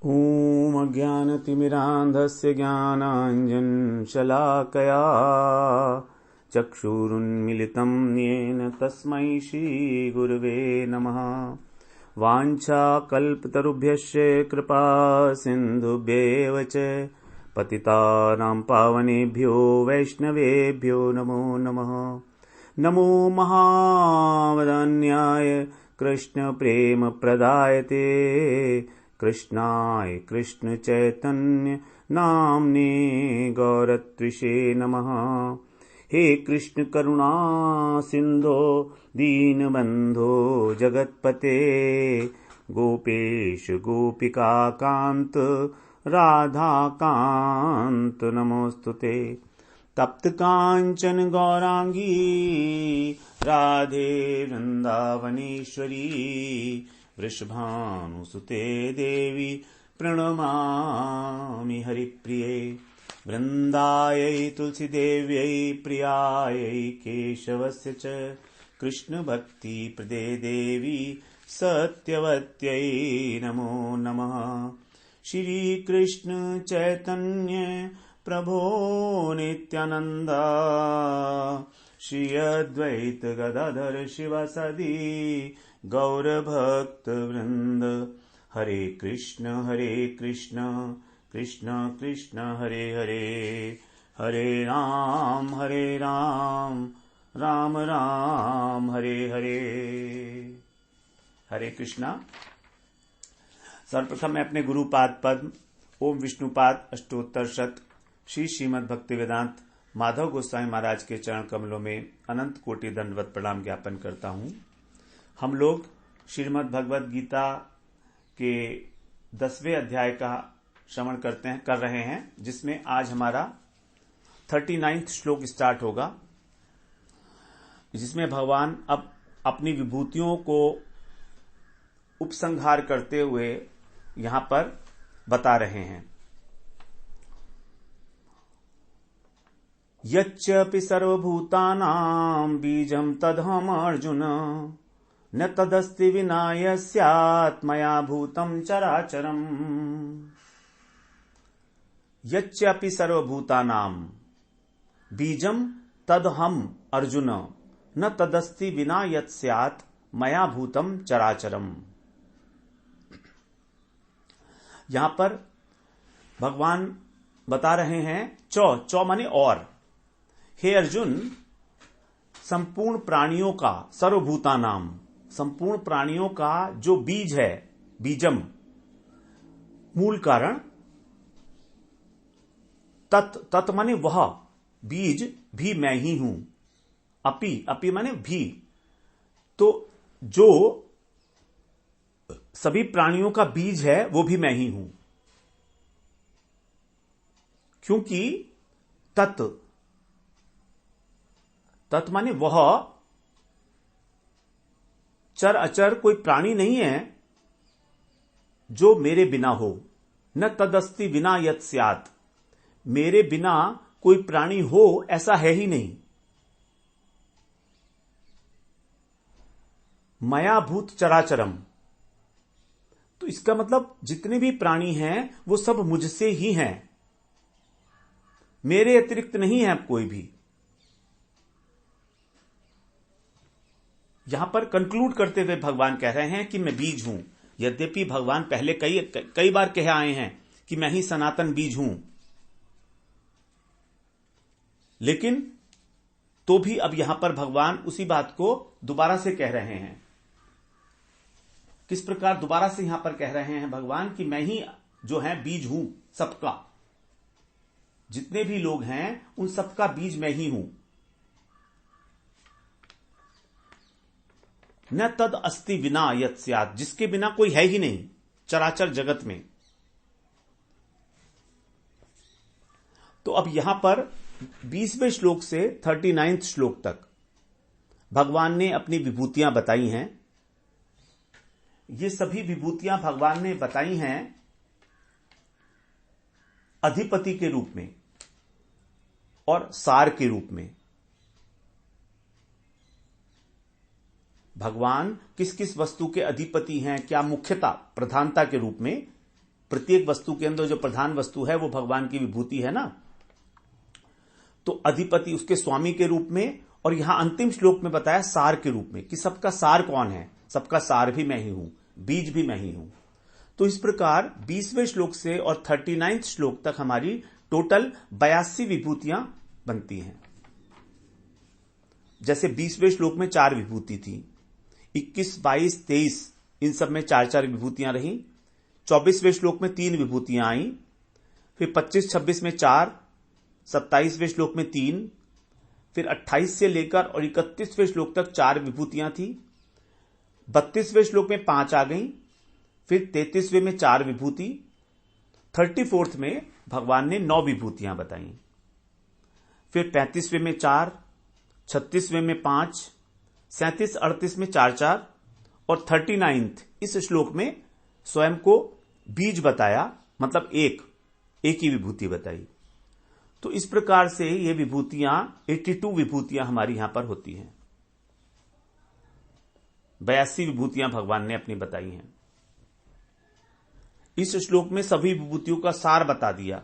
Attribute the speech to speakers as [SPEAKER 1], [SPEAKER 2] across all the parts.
[SPEAKER 1] ॐ अज्ञानतिमिरान्धस्य ज्ञानाञ्जनशलाकया चक्षुरुन्मिलितं येन तस्मै श्रीगुरवे नमः। वाञ्छाकल्पतरुभ्यश्च कृपा सिन्धुभ्येव च पतितानां पावनेभ्यो वैष्णवेभ्यो नमो नमः। नमो महावदन्याय कृष्णप्रेमप्रदायते कृष्णाय कृष्णचैतन्य नाम्ने गौरत्विषे नमः। हे कृष्ण करुणा सिन्धो दीनबन्धो जगत्पते गोपेश गोपिकाकान्त राधाकान्त नमोस्तुते। तप्त कांचन गौरांगी राधे वृंदावनेश्वरी वृषभानुसुते देवी प्रणमामि हरिप्रिये। वृन्दायै तुलसीदेव्यै प्रियायै केशवस्य च कृष्णभक्तिप्रदे देवी सत्यवत्यै नमो नमः। श्रीकृष्ण चैतन्य प्रभो नित्यानंद श्री अद्वैत गदाधर शिवासादि गौरभक्त वृंद। हरे कृष्ण कृष्ण कृष्ण हरे हरे, हरे राम राम राम हरे हरे। हरे कृष्णा। सर्वप्रथम मैं अपने गुरुपाद पद्म ओम विष्णुपाद अष्टोत्तर शत श्री श्रीमद् भक्तिवेदांत माधव गोस्वामी महाराज के चरण कमलों में अनंत कोटि दंडवत प्रणाम ज्ञापन करता हूं। हम लोग श्रीमद् भगवद गीता के 10वें अध्याय का श्रवण कर रहे हैं, जिसमें आज हमारा 39वां श्लोक स्टार्ट होगा, जिसमें भगवान अब अपनी विभूतियों को उपसंहार करते हुए यहां पर बता रहे हैं। यच्चपि सर्वभूतानां बीजं तदहम् अर्जुन न तदस्ति विना यस्यात् मया भूतं चराचरम्। यच्चपि सर्वभूतानां बीजं तदहम् अर्जुन न तदस्ति विना यस्यात् मया भूतं चराचरम्। यहां पर भगवान बता रहे हैं चौ माने और। हे अर्जुन, संपूर्ण प्राणियों का, सर्वभूतानाम, संपूर्ण प्राणियों का जो बीज है, बीजम मूल कारण, तत् माने वह, बीज भी मैं ही हूं। अपि माने भी, तो जो सभी प्राणियों का बीज है वो भी मैं ही हूं। क्योंकि तत् माने वह, चर अचर कोई प्राणी नहीं है जो मेरे बिना हो। न तदस्ति विना यत् स्यात्, मेरे बिना कोई प्राणी हो ऐसा है ही नहीं। मया भूत चराचरम, तो इसका मतलब जितने भी प्राणी हैं वो सब मुझसे ही हैं, मेरे अतिरिक्त नहीं है कोई भी। यहां पर कंक्लूड करते हुए भगवान कह रहे हैं कि मैं बीज हूं। यद्यपि भगवान पहले कई बार कह आए हैं कि मैं ही सनातन बीज हूं, लेकिन तो भी अब यहां पर भगवान उसी बात को दोबारा से कह रहे हैं। किस प्रकार दोबारा से यहां पर कह रहे हैं भगवान कि मैं ही जो है बीज हूं सबका, जितने भी लोग हैं उन सबका बीज मैं ही हूं। न तद अस्ति विना यत् स्यात्, जिसके बिना कोई है ही नहीं चराचर जगत में। तो अब यहां पर 20वें श्लोक से 39वें श्लोक तक भगवान ने अपनी विभूतियां बताई हैं। ये सभी विभूतियां भगवान ने बताई हैं अधिपति के रूप में और सार के रूप में। भगवान किस किस वस्तु के अधिपति हैं, क्या मुख्यता प्रधानता के रूप में प्रत्येक वस्तु के अंदर जो प्रधान वस्तु है वो भगवान की विभूति है ना। तो अधिपति उसके स्वामी के रूप में, और यहां अंतिम श्लोक में बताया सार के रूप में कि सबका सार कौन है, सबका सार भी मैं ही हूं, बीज भी मैं ही हूं। तो इस प्रकार 20वें श्लोक से और 39 श्लोक तक हमारी टोटल 82 विभूतियां बनती हैं। जैसे 20वें श्लोक में 4 विभूति थी, 21, 22, 23 इन सब में 4-4 विभूतियां रही। 24वें श्लोक में 3 विभूतियां आई, फिर 25, 26 में 4, 27वें श्लोक में 3, फिर 28 से लेकर और 31वें श्लोक तक 4 विभूतियां थी। 32वें श्लोक में 5 आ गई, फिर 33वें में 4 विभूति, 34th में भगवान ने 9 विभूतियां बताई, फिर 35वें में 4, 36वें में 5, 37, 38 में 4-4 और 39th इस श्लोक में स्वयं को बीज बताया, मतलब एक ही विभूति बताई। तो इस प्रकार से ये विभूतियां 82 विभूतियां हमारी यहां पर होती हैं। 82 विभूतियां भगवान ने अपनी बताई हैं। इस श्लोक में सभी विभूतियों का सार बता दिया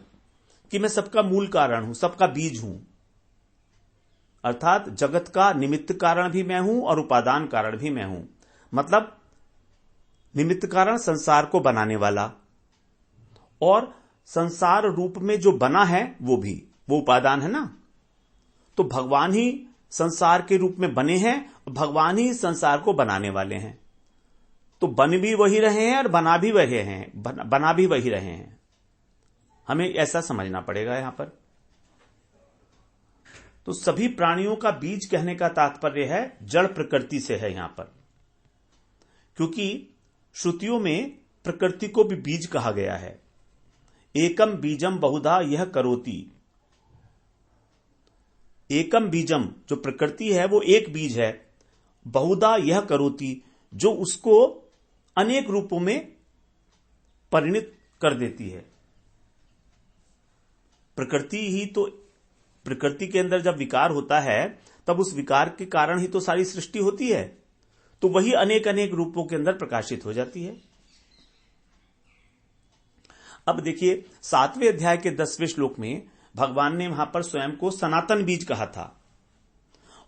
[SPEAKER 1] कि मैं सबका मूल कारण हूं, सबका बीज हूं, अर्थात जगत का निमित्त कारण भी मैं हूं और उपादान कारण भी मैं हूं। मतलब निमित्त कारण संसार को बनाने वाला, और संसार रूप में जो बना है वो उपादान है ना। तो भगवान ही संसार के रूप में बने हैं और भगवान ही संसार को बनाने वाले हैं। तो बन भी वही रहे हैं और बना भी वही रहे हैं। हमें ऐसा समझना पड़ेगा यहां पर। तो सभी प्राणियों का बीज कहने का तात्पर्य है जड़ प्रकृति से है यहां पर, क्योंकि श्रुतियों में प्रकृति को भी बीज कहा गया है। एकम बीजम बहुधा यह करोति। एकम बीजम जो प्रकृति है वो एक बीज है, बहुधा यह करोति जो उसको अनेक रूपों में परिणित कर देती है। प्रकृति के अंदर जब विकार होता है तब उस विकार के कारण ही तो सारी सृष्टि होती है, तो वही अनेक अनेक रूपों के अंदर प्रकाशित हो जाती है। अब देखिए 7वें अध्याय के 10वें श्लोक में भगवान ने वहां पर स्वयं को सनातन बीज कहा था,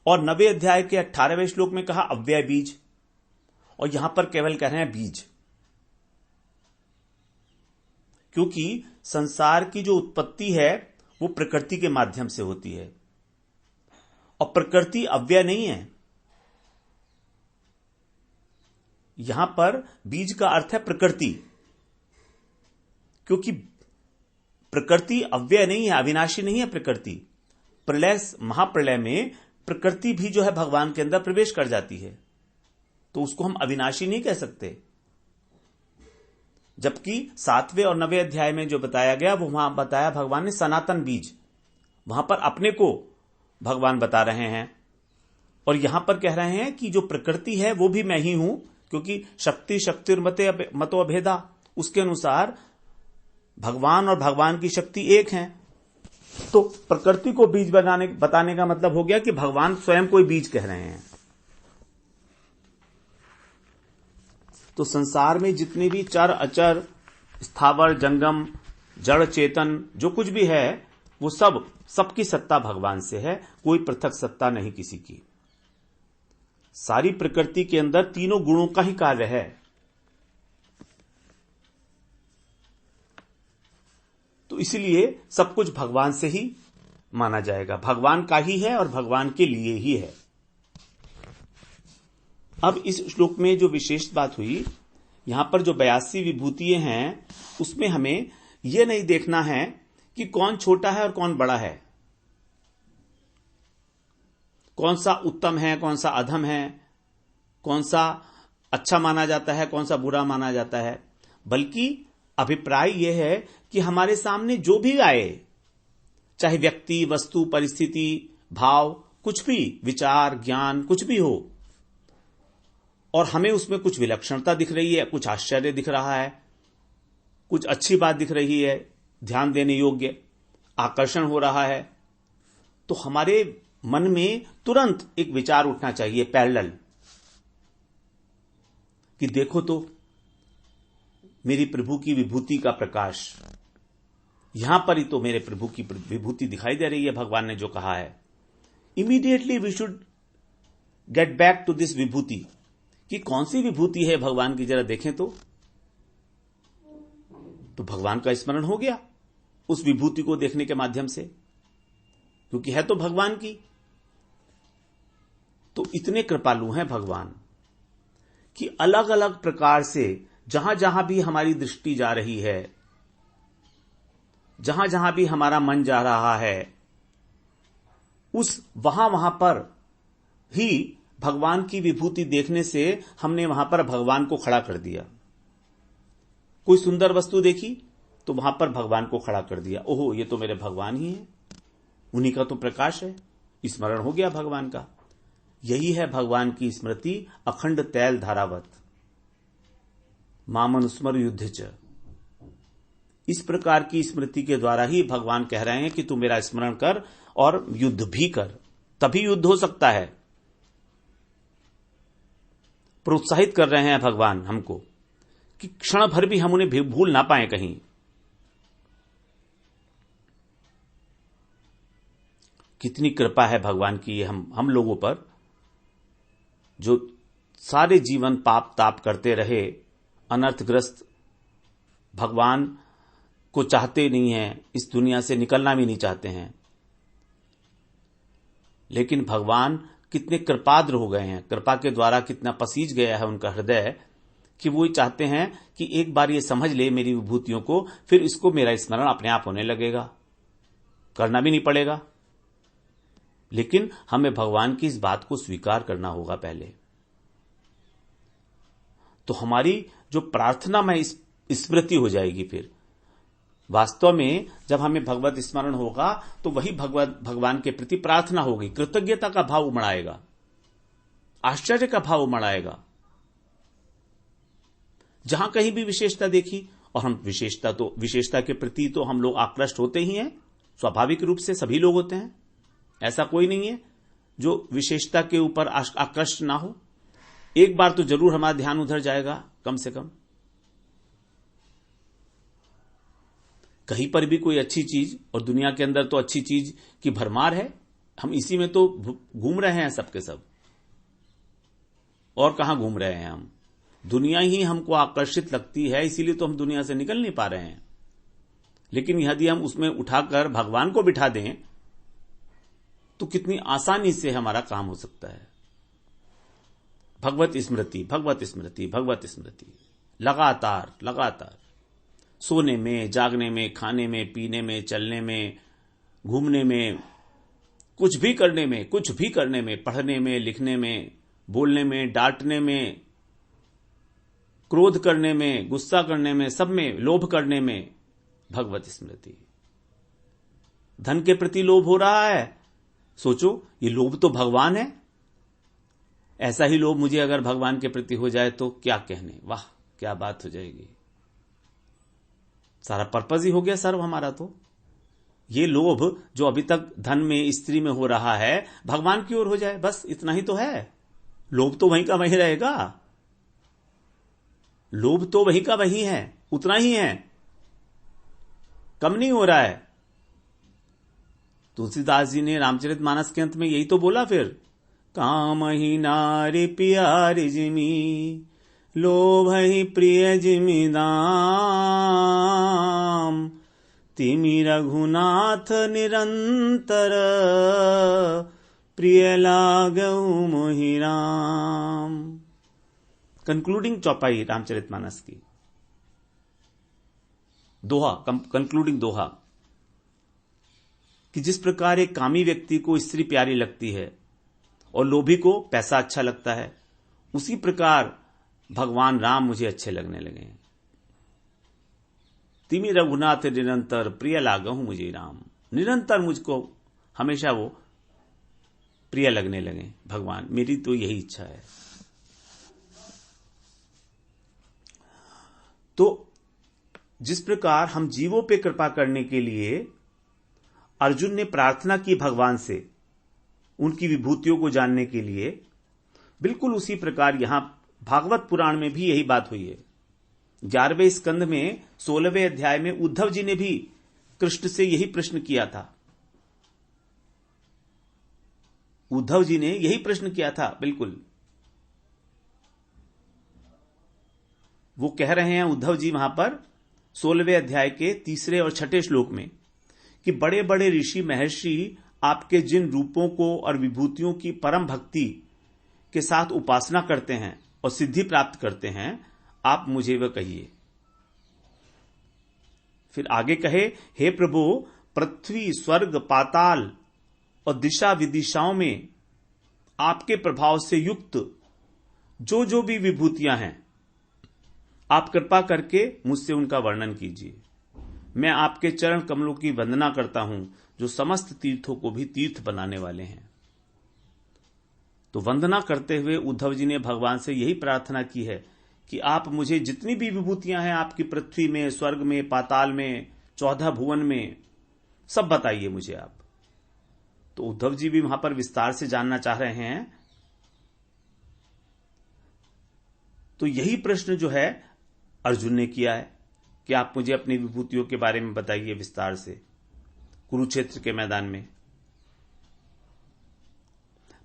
[SPEAKER 1] और 9वें अध्याय के 18वें श्लोक में कहा अव्यय बीज, और यहां पर केवल कह रहे हैं बीज। क्योंकि संसार की जो उत्पत्ति है वो प्रकृति के माध्यम से होती है, और प्रकृति अव्यय नहीं है। यहां पर बीज का अर्थ है प्रकृति, क्योंकि प्रकृति अव्यय नहीं है, अविनाशी नहीं है प्रकृति। प्रलय महाप्रलय में प्रकृति भी जो है भगवान के अंदर प्रवेश कर जाती है, तो उसको हम अविनाशी नहीं कह सकते। जबकि 7वें और 9वें अध्याय में जो बताया गया वो वहां बताया भगवान ने सनातन बीज, वहां पर अपने को भगवान बता रहे हैं, और यहां पर कह रहे हैं कि जो प्रकृति है वो भी मैं ही हूं, क्योंकि शक्तिर्मते मतो अभेदा, उसके अनुसार भगवान और भगवान की शक्ति एक है। तो प्रकृति को बीज बताने का मतलब हो गया कि भगवान स्वयं कोई बीज कह रहे हैं। तो संसार में जितनी भी चर अचर स्थावर जंगम जड़ चेतन जो कुछ भी है वो सबकी सत्ता भगवान से है, कोई पृथक सत्ता नहीं किसी की। सारी प्रकृति के अंदर तीनों गुणों का ही कार्य है। तो इसलिए सब कुछ भगवान से ही माना जाएगा, भगवान का ही है और भगवान के लिए ही है। अब इस श्लोक में जो विशेष बात हुई, यहां पर जो 82 विभूतियां हैं उसमें हमें यह नहीं देखना है कि कौन छोटा है और कौन बड़ा है, कौन सा उत्तम है कौन सा अधम है, कौन सा अच्छा माना जाता है कौन सा बुरा माना जाता है, बल्कि अभिप्राय यह है कि हमारे सामने जो भी आए, चाहे व्यक्ति वस्तु परिस्थिति भाव कुछ भी, विचार ज्ञान कुछ भी हो, और हमें उसमें कुछ विलक्षणता दिख रही है, कुछ आश्चर्य दिख रहा है, कुछ अच्छी बात दिख रही है, ध्यान देने योग्य आकर्षण हो रहा है, तो हमारे मन में तुरंत एक विचार उठना चाहिए पैरेलल, कि देखो तो मेरी प्रभु की विभूति का प्रकाश। यहां पर ही तो मेरे प्रभु की विभूति दिखाई दे रही है, भगवान ने जो कहा है। Immediately we should get back to this विभूति, कि कौन सी विभूति है भगवान की, जरा देखें तो भगवान का स्मरण हो गया उस विभूति को देखने के माध्यम से, क्योंकि है तो भगवान की। तो इतने कृपालु हैं भगवान कि अलग अलग प्रकार से जहां जहां भी हमारी दृष्टि जा रही है, जहां जहां भी हमारा मन जा रहा है, उस वहां पर ही भगवान की विभूति देखने से हमने वहां पर भगवान को खड़ा कर दिया। कोई सुंदर वस्तु देखी तो वहां पर भगवान को खड़ा कर दिया। ओहो, ये तो मेरे भगवान ही हैं, उन्हीं का तो प्रकाश है, स्मरण हो गया भगवान का। यही है भगवान की स्मृति, अखंड तैल धारावत, मामनुस्मर युद्ध च। इस प्रकार की स्मृति के द्वारा ही भगवान कह रहे हैं कि तू मेरा स्मरण कर और युद्ध भी कर, तभी युद्ध हो सकता है। प्रोत्साहित कर रहे हैं भगवान हमको कि क्षण भर भी हम उन्हें भूल ना पाए कहीं। कितनी कृपा है भगवान की ये हम लोगों पर, जो सारे जीवन पाप ताप करते रहे, अनर्थग्रस्त, भगवान को चाहते नहीं हैं, इस दुनिया से निकलना भी नहीं चाहते हैं, लेकिन भगवान कितने कृपाद्र हो गए हैं, कृपा के द्वारा कितना पसीज गया है उनका हृदय, कि वो चाहते हैं कि एक बार ये समझ ले मेरी विभूतियों को, फिर इसको मेरा स्मरण अपने आप होने लगेगा, करना भी नहीं पड़ेगा। लेकिन हमें भगवान की इस बात को स्वीकार करना होगा पहले। तो हमारी जो प्रार्थना में स्मृति हो जाएगी। फिर वास्तव में जब हमें भगवत स्मरण होगा तो वही भगवान के प्रति प्रार्थना होगी, कृतज्ञता का भाव उमड़ाएगा, आश्चर्य का भाव उमड़ाएगा। जहां कहीं भी विशेषता देखी, और हम विशेषता के प्रति तो हम लोग आकृष्ट होते ही हैं, स्वाभाविक रूप से सभी लोग होते हैं, ऐसा कोई नहीं है जो विशेषता के ऊपर आकृष्ट ना हो। एक बार तो जरूर हमारा ध्यान उधर जाएगा, कम से कम। कहीं पर भी कोई अच्छी चीज, और दुनिया के अंदर तो अच्छी चीज की भरमार है, हम इसी में तो घूम रहे हैं सबके सब। और कहां घूम रहे हैं हम? दुनिया ही हमको आकर्षित लगती है, इसीलिए तो हम दुनिया से निकल नहीं पा रहे हैं। लेकिन यदि हम उसमें उठाकर भगवान को बिठा दें तो कितनी आसानी से हमारा काम हो सकता है। भगवत स्मृति, भगवत स्मृति, भगवत स्मृति, लगातार लगातार, सोने में, जागने में, खाने में, पीने में, चलने में, घूमने में, कुछ भी करने में, पढ़ने में, लिखने में, बोलने में, डांटने में, क्रोध करने में, गुस्सा करने में, सब में, लोभ करने में, भगवत स्मृति। धन के प्रति लोभ हो रहा है, सोचो ये लोभ तो भगवान है। ऐसा ही लोभ मुझे अगर भगवान के प्रति हो जाए तो क्या कहने, वाह क्या बात हो जाएगी। सारा पर्पज ही हो गया सर्व हमारा। तो ये लोभ जो अभी तक धन में, स्त्री में हो रहा है, भगवान की ओर हो जाए, बस इतना ही तो है। लोभ तो वहीं का वहीं रहेगा, लोभ तो वहीं का वहीं है, उतना ही है, कम नहीं हो रहा है। तुलसीदास जी ने रामचरितमानस के अंत में यही तो बोला फिर, काम ही नारी प्यारी जिमी, लोभ ही प्रिय जिमी दाम, तिमि रघुनाथ निरंतर, प्रिय लागऊ मोहि राम। कंक्लूडिंग चौपाई रामचरितमानस की, दोहा, कंक्लूडिंग दोहा, कि जिस प्रकार एक कामी व्यक्ति को स्त्री प्यारी लगती है और लोभी को पैसा अच्छा लगता है, उसी प्रकार भगवान राम मुझे अच्छे लगने लगे। तिमि रघुनाथ निरंतर, प्रिय लागहु मुझे राम। निरंतर मुझको हमेशा वो प्रिय लगने लगे भगवान, मेरी तो यही इच्छा है। तो जिस प्रकार हम जीवों पे कृपा करने के लिए अर्जुन ने प्रार्थना की भगवान से, उनकी विभूतियों को जानने के लिए, बिल्कुल उसी प्रकार यहां भागवत पुराण में भी यही बात हुई है 11वें स्कंध में 16वें अध्याय में उद्धव जी ने भी कृष्ण से यही प्रश्न किया था। उद्धव जी ने यही प्रश्न किया था। बिल्कुल वो कह रहे हैं उद्धव जी वहां पर 16वें अध्याय के 3 और 6 श्लोक में कि बड़े बड़े ऋषि महर्षि आपके जिन रूपों को और विभूतियों की परम भक्ति के साथ उपासना करते हैं और सिद्धि प्राप्त करते हैं, आप मुझे वह कहिए। फिर आगे कहे, हे प्रभु, पृथ्वी, स्वर्ग, पाताल और दिशा विदिशाओं में आपके प्रभाव से युक्त जो जो भी विभूतियां हैं, आप कृपा करके मुझसे उनका वर्णन कीजिए। मैं आपके चरण कमलों की वंदना करता हूं, जो समस्त तीर्थों को भी तीर्थ बनाने वाले हैं। तो वंदना करते हुए उद्धव जी ने भगवान से यही प्रार्थना की है कि आप मुझे जितनी भी विभूतियां हैं आपकी पृथ्वी में, स्वर्ग में, पाताल में, 14 भुवन में, सब बताइए मुझे आप। तो उद्धव जी भी वहां पर विस्तार से जानना चाह रहे हैं। तो यही प्रश्न जो है अर्जुन ने किया है कि आप मुझे अपनी विभूतियों के बारे में बताइए विस्तार से, कुरुक्षेत्र के मैदान में।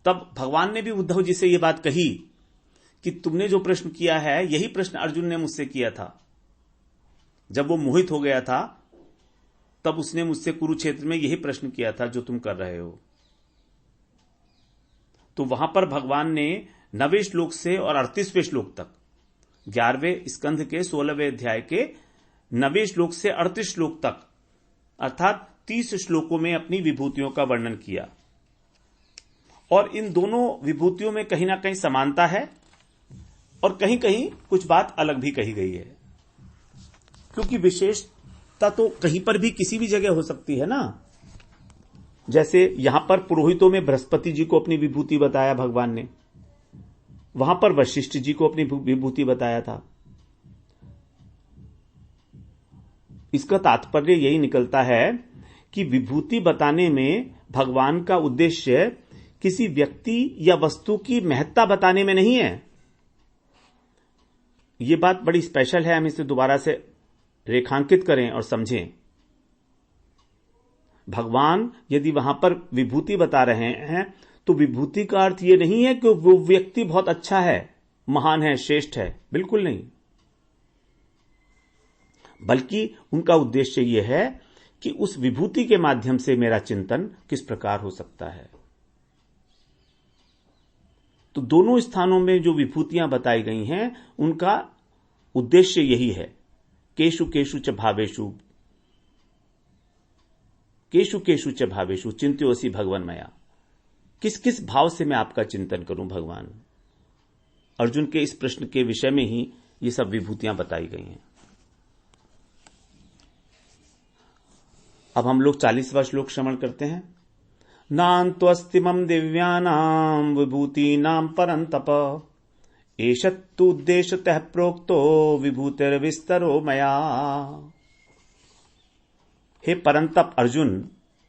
[SPEAKER 1] तब भगवान ने भी उद्धव जी से यह बात कही कि तुमने जो प्रश्न किया है यही प्रश्न अर्जुन ने मुझसे किया था। जब वो मोहित हो गया था तब उसने मुझसे कुरुक्षेत्र में यही प्रश्न किया था जो तुम कर रहे हो। तो वहां पर भगवान ने 9वें श्लोक से और 38वें श्लोक तक, 11वें स्कंध के 16वें अध्याय के 9वें श्लोक से 38 श्लोक तक, अर्थात 30 श्लोकों में अपनी विभूतियों का वर्णन किया। और इन दोनों विभूतियों में कहीं ना कहीं समानता है और कहीं कहीं कुछ बात अलग भी कही गई है, क्योंकि विशेषता तो कहीं पर भी किसी भी जगह हो सकती है ना। जैसे यहां पर पुरोहितों में बृहस्पति जी को अपनी विभूति बताया भगवान ने, वहां पर वशिष्ठ जी को अपनी विभूति बताया था। इसका तात्पर्य यही निकलता है कि विभूति बताने में भगवान का उद्देश्य किसी व्यक्ति या वस्तु की महत्ता बताने में नहीं है। यह बात बड़ी स्पेशल है, हम इसे दोबारा से रेखांकित करें और समझें। भगवान यदि वहां पर विभूति बता रहे हैं तो विभूति का अर्थ यह नहीं है कि वो व्यक्ति बहुत अच्छा है, महान है, श्रेष्ठ है, बिल्कुल नहीं। बल्कि उनका उद्देश्य यह है कि उस विभूति के माध्यम से मेरा चिंतन किस प्रकार हो सकता है। तो दोनों स्थानों में जो विभूतियां बताई गई हैं उनका उद्देश्य यही है, केशु केशु च भावेशु, केशु केशु च भावेशु चिंत्योऽसि भगवन् मया। किस किस भाव से मैं आपका चिंतन करूं भगवान। अर्जुन के इस प्रश्न के विषय में ही ये सब विभूतियां बताई गई हैं। अब हम लोग 40वां श्लोक श्रवण करते हैं। नान्त्वस्तिमं दिव्यानां विभूतीनां परन्तप, एषत्तुद्देशतः प्रोक्तो विभूतिर्विस्तरो मया। हे परंतप अर्जुन,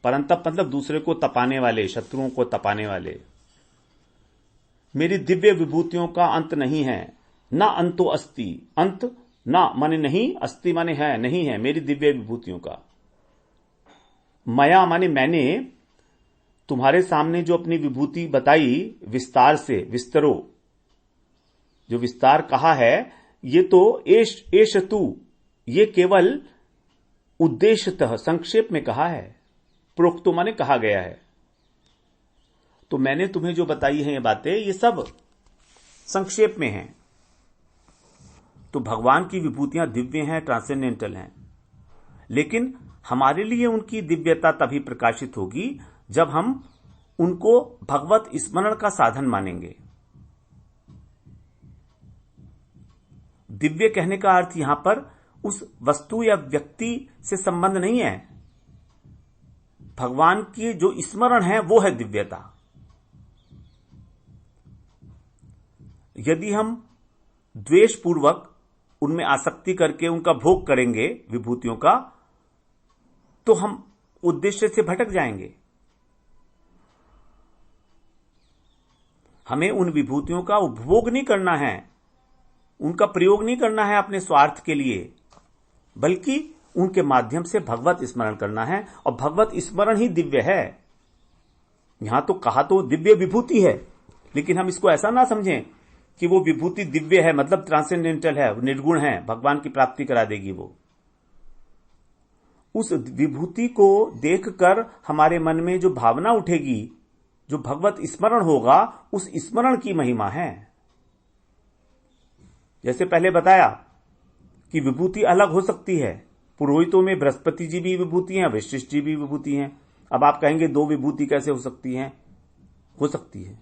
[SPEAKER 1] परंतप मतलब दूसरे को तपाने वाले, शत्रुओं को तपाने वाले, मेरी दिव्य विभूतियों का अंत नहीं है। ना अंतो अस्ति, अंत ना माने नहीं, अस्ति माने है, नहीं है मेरी दिव्य विभूतियों का। मया माने मैंने तुम्हारे सामने जो अपनी विभूति बताई विस्तार से, विस्तरो, जो विस्तार कहा है, ये तो एष तू, ये केवल उद्देश्यतः संक्षेप में कहा है। प्रोक्तो माने कहा गया है। तो मैंने तुम्हें जो बताई है ये बातें, ये सब संक्षेप में हैं। तो भगवान की विभूतियां दिव्य हैं, ट्रांसेंडेंटल हैं, लेकिन हमारे लिए उनकी दिव्यता तभी प्रकाशित होगी जब हम उनको भगवत स्मरण का साधन मानेंगे। दिव्य कहने का अर्थ यहां पर उस वस्तु या व्यक्ति से संबंध नहीं है। भगवान की जो स्मरण है वो है दिव्यता। यदि हम द्वेष पूर्वक उनमें आसक्ति करके उनका भोग करेंगे विभूतियों का, तो हम उद्देश्य से भटक जाएंगे। हमें उन विभूतियों का उपभोग नहीं करना है, उनका प्रयोग नहीं करना है अपने स्वार्थ के लिए, बल्कि उनके माध्यम से भगवत स्मरण करना है। और भगवत स्मरण ही दिव्य है। यहां तो कहा तो दिव्य विभूति है, लेकिन हम इसको ऐसा ना समझें कि वो विभूति दिव्य है मतलब ट्रांसेंडेंटल है, निर्गुण है, भगवान की प्राप्ति करा देगी वो। उस विभूति को देखकर हमारे मन में जो भावना उठेगी, जो भगवत स्मरण होगा, उस स्मरण की महिमा है। जैसे पहले बताया कि विभूति अलग हो सकती है। पुरोहितों में बृहस्पति जी भी विभूति हैं, वशिष्ठ जी भी विभूति हैं। अब आप कहेंगे दो विभूति कैसे हो सकती हैं? हो सकती है,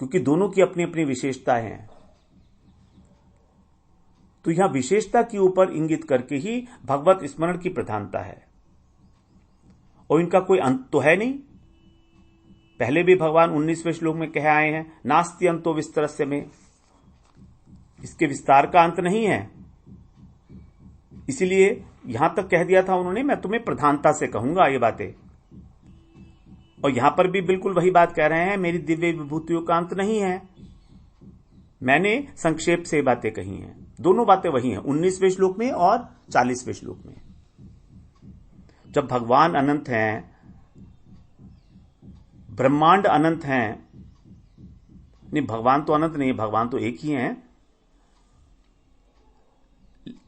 [SPEAKER 1] क्योंकि दोनों की अपनी अपनी विशेषताएं हैं। तो यहां विशेषता के ऊपर इंगित करके ही भगवत स्मरण की प्रधानता है, और इनका कोई अंत तो है नहीं। पहले भी भगवान 19वें श्लोक में कह आए हैं, नास्ति अंतो विस्तरस्य में, इसके विस्तार का अंत नहीं है। इसीलिए यहां तक कह दिया था उन्होंने, मैं तुम्हें प्रधानता से कहूंगा ये बातें। और यहां पर भी बिल्कुल वही बात कह रहे हैं, मेरी दिव्य विभूतियों का अंत नहीं है। मैंने संक्षेप से बातें कही हैं, दोनों बातें वही हैं 19वें श्लोक में और 40वें श्लोक में। जब भगवान अनंत हैं, ब्रह्मांड अनंत हैं, नहीं भगवान तो अनंत नहीं है, भगवान तो एक ही हैं,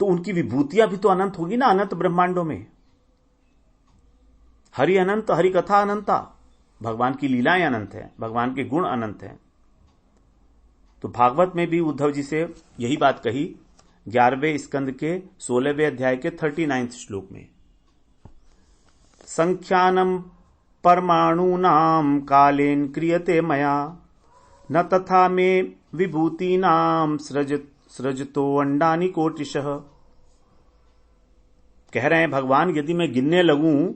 [SPEAKER 1] तो उनकी विभूतियां भी तो अनंत होगी ना अनंत ब्रह्मांडों में। हरि अनंत, हरि कथा अनंता, भगवान की लीलाएं अनंत है, भगवान के गुण अनंत हैं। तो भागवत में भी उद्धव जी से यही बात कही 11वें स्कंद के 16वें अध्याय के 39 श्लोक में, संख्यानम परमाणूनाम कालेन क्रियते मया न तथा में विभूतीनाम सृजतो अंडानी कोटिशः। कह रहे हैं भगवान, यदि मैं गिनने लगूं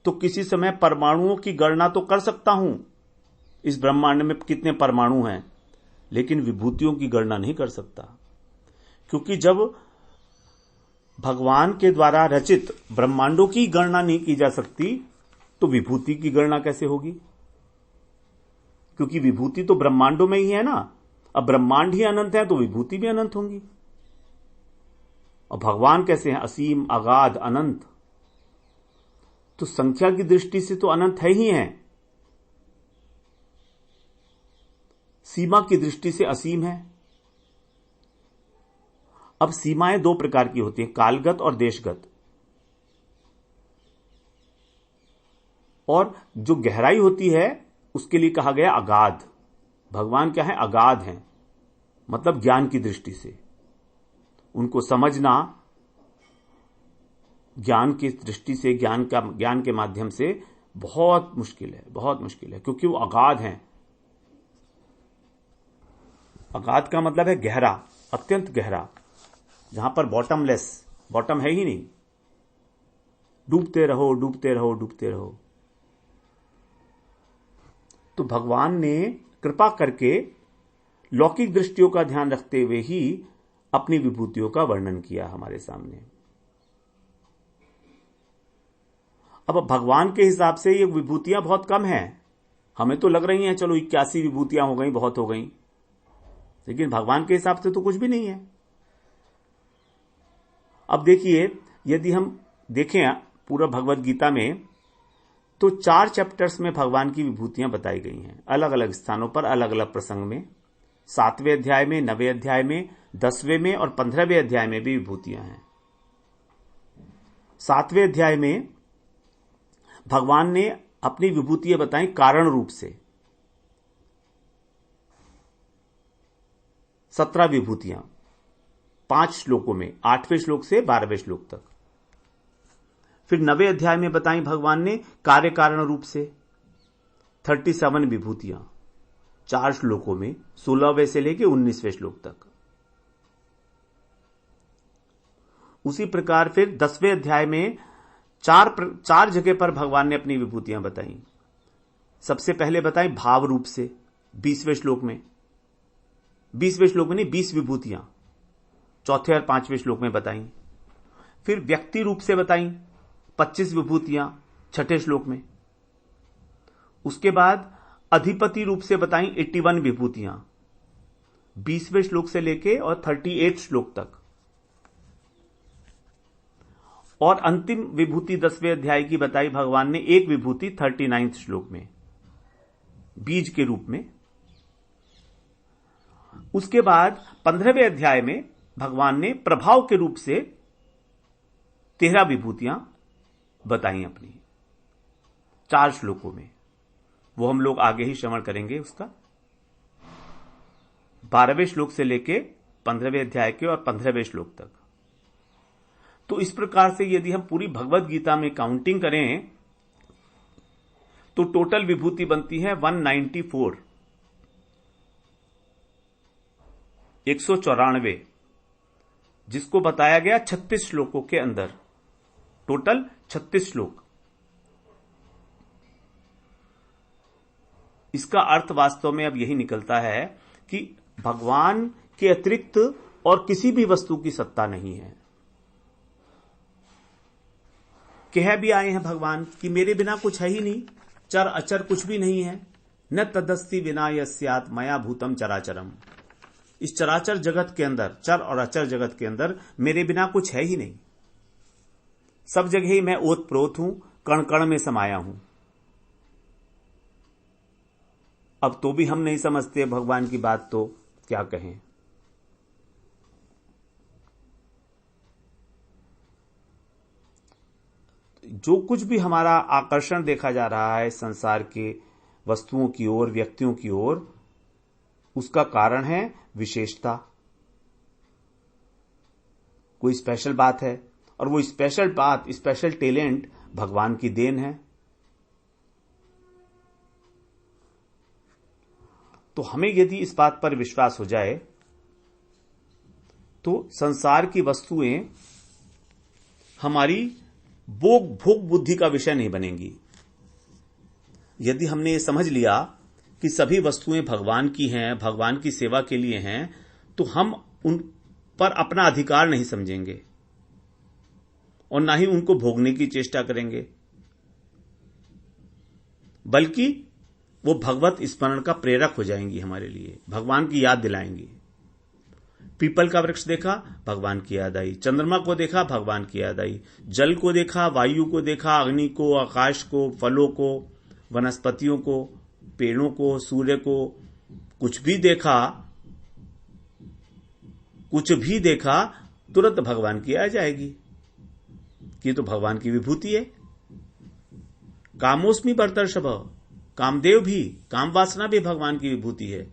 [SPEAKER 1] तो किसी समय परमाणुओं की गणना तो कर सकता हूं, इस ब्रह्मांड में कितने परमाणु हैं, लेकिन विभूतियों की गणना नहीं कर सकता। क्योंकि जब भगवान के द्वारा रचित ब्रह्मांडों की गणना नहीं की जा सकती, तो विभूति की गणना कैसे होगी? क्योंकि विभूति तो ब्रह्मांडों में ही है ना। अब ब्रह्मांड ही अनंत है तो विभूति भी अनंत होंगी। और भगवान कैसे हैं? असीम, अगाध, अनंत। तो संख्या की दृष्टि से तो अनंत है ही है, सीमा की दृष्टि से असीम है। अब सीमाएं दो प्रकार की होती हैं, कालगत और देशगत। और जो गहराई होती है उसके लिए कहा गया अगाध। भगवान क्या है? अगाध हैं, मतलब ज्ञान की दृष्टि से उनको समझना, ज्ञान की दृष्टि से, ज्ञान के माध्यम से बहुत मुश्किल है, बहुत मुश्किल है, क्योंकि वो अगाध हैं। अगाध का मतलब है गहरा, अत्यंत गहरा, जहां पर बॉटमलेस, बॉटम है ही नहीं, डूबते रहो, डूबते रहो, डूबते रहो। तो भगवान ने कृपा करके लौकिक दृष्टियों का ध्यान रखते हुए ही अपनी विभूतियों का वर्णन किया हमारे सामने। अब भगवान के हिसाब से ये विभूतियां बहुत कम हैं। हमें तो लग रही हैं चलो 81 विभूतियां हो गई, बहुत हो गई, लेकिन भगवान के हिसाब से तो कुछ भी नहीं है। अब देखिए, यदि हम देखें पूरा भगवत गीता में, तो 4 चैप्टर्स में भगवान की विभूतियां बताई गई हैं, अलग अलग स्थानों पर, अलग अलग प्रसंग में। 7वें अध्याय में, 9वें अध्याय में, 10वें में और 15वें अध्याय में भी विभूतियां हैं। 7वें अध्याय में भगवान ने अपनी विभूतियां बताई कारण रूप से, 17 विभूतियां 5 श्लोकों में, 8वें श्लोक से 12वें श्लोक तक। फिर 9वें अध्याय में बताई भगवान ने कार्य कारण रूप से 37 विभूतियां 4 श्लोकों में, 16वें से लेकर 19वें श्लोक तक। उसी प्रकार फिर 10वें अध्याय में 4 जगह पर भगवान ने अपनी विभूतियां बताई। सबसे पहले बताई भाव रूप से 20वें श्लोक में, 20वें श्लोक में नहीं, 20 विभूतियां 4 और 5वें श्लोक में बताई। फिर व्यक्ति रूप से बताई 25 विभूतियां 6ठे श्लोक में। उसके बाद अधिपति रूप से बताई 81 विभूतियां 20वें श्लोक से लेके और 38 श्लोक तक, और अंतिम विभूति 10वें अध्याय की बताई भगवान ने एक विभूति 39 श्लोक में बीज के रूप में। उसके बाद 15वें अध्याय में भगवान ने प्रभाव के रूप से 13 विभूतियां बताई अपनी 4 श्लोकों में। वो हम लोग आगे ही श्रवण करेंगे उसका, 12वें श्लोक से लेके 15वें अध्याय के और 15वें श्लोक तक। तो इस प्रकार से यदि हम पूरी भगवत गीता में काउंटिंग करें तो टोटल विभूति बनती है 194, 194, जिसको बताया गया 36 श्लोकों के अंदर, टोटल 36 श्लोक। इसका अर्थ वास्तव में अब यही निकलता है कि भगवान के अतिरिक्त और किसी भी वस्तु की सत्ता नहीं है। कह भी आए हैं भगवान कि मेरे बिना कुछ है ही नहीं, चर अचर कुछ भी नहीं है। न तदस्ति विना यस्यात् मया भूतम चराचरम। इस चराचर जगत के अंदर, चर और अचर जगत के अंदर मेरे बिना कुछ है ही नहीं। सब जगह ही मैं ओत प्रोत हूं, कण कण में समाया हूं। अब तो भी हम नहीं समझते भगवान की बात, तो क्या कहें। जो कुछ भी हमारा आकर्षण देखा जा रहा है संसार के वस्तुओं की ओर, व्यक्तियों की ओर, उसका कारण है विशेषता। कोई स्पेशल बात है, और वो स्पेशल बात, स्पेशल टैलेंट भगवान की देन है। तो हमें यदि इस बात पर विश्वास हो जाए तो संसार की वस्तुएं हमारी भोग बुद्धि का विषय नहीं बनेंगी। यदि हमने ये समझ लिया कि सभी वस्तुएं भगवान की हैं, भगवान की सेवा के लिए हैं, तो हम उन पर अपना अधिकार नहीं समझेंगे और ना ही उनको भोगने की चेष्टा करेंगे, बल्कि वो भगवत स्मरण का प्रेरक हो जाएंगी हमारे लिए, भगवान की याद दिलाएंगी। पीपल का वृक्ष देखा, भगवान की याद आई। चंद्रमा को देखा, भगवान की याद आई। जल को देखा, वायु को देखा, अग्नि को, आकाश को, फलों को, वनस्पतियों को, पेड़ों को, सूर्य को, कुछ भी देखा तुरंत भगवान की आ जाएगी कि ये तो भगवान की विभूति है। कामोस्मि भरतर्षभ, कामदेव भी, काम वासना भी भगवान की विभूति है।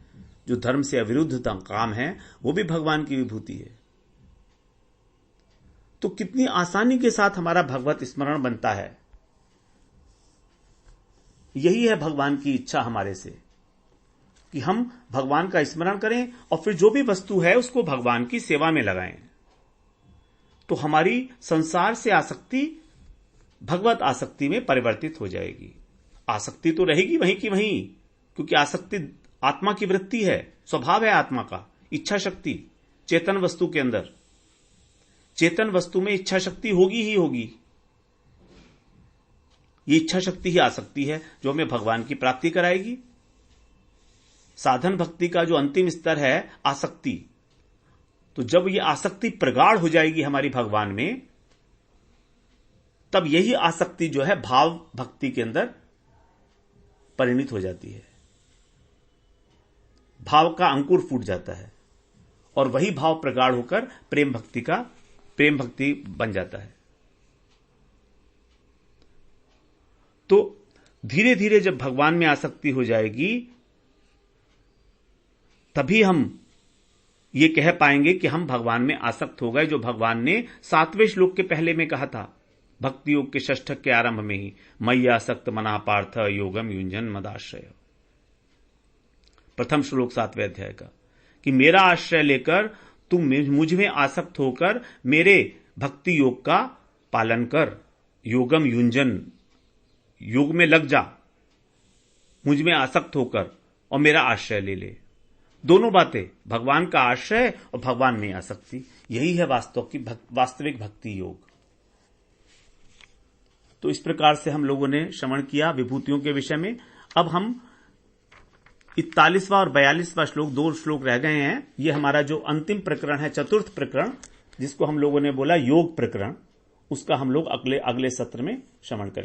[SPEAKER 1] जो धर्म से अविरुद्ध काम है वो भी भगवान की विभूति है। तो कितनी आसानी के साथ हमारा भगवत स्मरण बनता है। यही है भगवान की इच्छा हमारे से कि हम भगवान का स्मरण करें और फिर जो भी वस्तु है उसको भगवान की सेवा में लगाएं। तो हमारी संसार से आसक्ति भगवत आसक्ति में परिवर्तित हो जाएगी। आसक्ति तो रहेगी वहीं की वहीं, क्योंकि आसक्ति आत्मा की वृत्ति है, स्वभाव है आत्मा का। इच्छा शक्ति चेतन वस्तु के अंदर, चेतन वस्तु में इच्छा शक्ति होगी ही होगी। ये इच्छा शक्ति ही आसक्ति है जो हमें भगवान की प्राप्ति कराएगी। साधन भक्ति का जो अंतिम स्तर है आसक्ति, तो जब ये आसक्ति प्रगाढ़ हो जाएगी हमारी भगवान में, तब यही आसक्ति जो है भाव भक्ति के अंदर परिणित हो जाती है। भाव का अंकुर फूट जाता है और वही भाव प्रगाढ़ होकर प्रेम भक्ति बन जाता है। तो धीरे धीरे जब भगवान में आसक्ति हो जाएगी, तभी हम ये कह पाएंगे कि हम भगवान में आसक्त हो गए, जो भगवान ने 7वें श्लोक के पहले में कहा था, भक्ति योग के षष्ठक के आरंभ में ही, मयि आसक्त मना पार्थ योगम युंजन मदाश्रय। प्रथम श्लोक 7वें अध्याय का, कि मेरा आश्रय लेकर तुम मुझ में आसक्त होकर मेरे भक्ति योग का पालन कर। योगम युंजन, योग में लग जा, मुझ में आसक्त होकर और मेरा आश्रय ले ले। दोनों बातें, भगवान का आश्रय और भगवान में आसक्ति, यही है वास्तविक भक्ति योग। तो इस प्रकार से हम लोगों ने श्रवण किया विभूतियों के विषय में। अब हम 41वां और 42वां श्लोक, 2 श्लोक रह गए हैं। ये हमारा जो अंतिम प्रकरण है, चतुर्थ प्रकरण, जिसको हम लोगों ने बोला योग प्रकरण, उसका हम लोग अगले सत्र में श्रवण करेंगे।